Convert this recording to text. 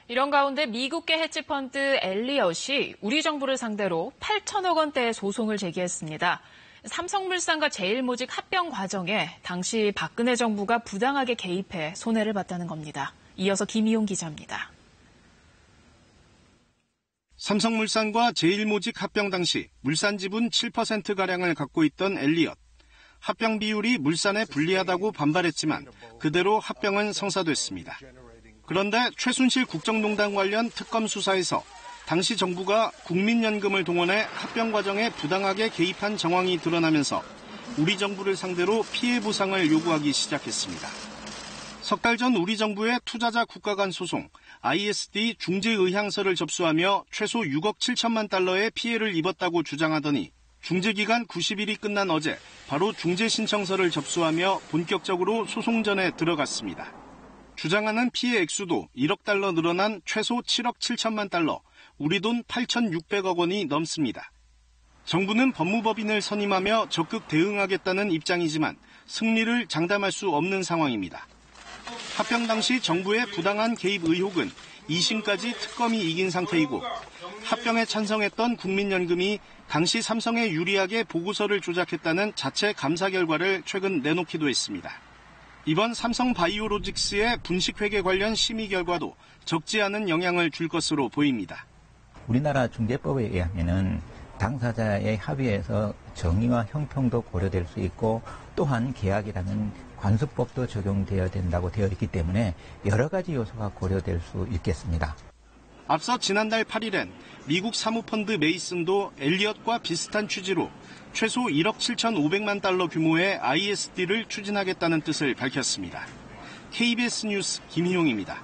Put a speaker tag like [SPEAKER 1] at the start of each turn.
[SPEAKER 1] 이런 가운데 미국계 헤지펀드 엘리엇이 우리 정부를 상대로 8천억 원대의 소송을 제기했습니다. 삼성물산과 제일모직 합병 과정에 당시 박근혜 정부가 부당하게 개입해 손해를 봤다는 겁니다. 이어서 김희용 기자입니다.
[SPEAKER 2] 삼성물산과 제일모직 합병 당시 물산 지분 7%가량을 갖고 있던 엘리엇. 합병 비율이 물산에 불리하다고 반발했지만 그대로 합병은 성사됐습니다. 그런데 최순실 국정농단 관련 특검 수사에서 당시 정부가 국민연금을 동원해 합병 과정에 부당하게 개입한 정황이 드러나면서 우리 정부를 상대로 피해 보상을 요구하기 시작했습니다. 석 달 전 우리 정부의 투자자 국가 간 소송 ISD 중재 의향서를 접수하며 최소 6억 7천만 달러의 피해를 입었다고 주장하더니 중재기간 90일이 끝난 어제 바로 중재 신청서를 접수하며 본격적으로 소송전에 들어갔습니다. 주장하는 피해 액수도 1억 달러 늘어난 최소 7억 7천만 달러, 우리 돈 8,600억 원이 넘습니다. 정부는 법무법인을 선임하며 적극 대응하겠다는 입장이지만 승리를 장담할 수 없는 상황입니다. 합병 당시 정부의 부당한 개입 의혹은 2심까지 특검이 이긴 상태이고 합병에 찬성했던 국민연금이 당시 삼성에 유리하게 보고서를 조작했다는 자체 감사 결과를 최근 내놓기도 했습니다. 이번 삼성바이오로직스의 분식회계 관련 심의 결과도 적지 않은 영향을 줄 것으로 보입니다.
[SPEAKER 3] 우리나라 중재법에 의하면은 당사자의 합의에서 정의와 형평도 고려될 수 있고 또한 계약이라는 관습법도 적용되어야 된다고 되어 있기 때문에 여러 가지 요소가 고려될 수 있겠습니다.
[SPEAKER 2] 앞서 지난달 8일엔 미국 사모펀드 메이슨도 엘리엇과 비슷한 취지로 최소 1억 7,500만 달러 규모의 ISD를 추진하겠다는 뜻을 밝혔습니다. KBS 뉴스 김희용입니다.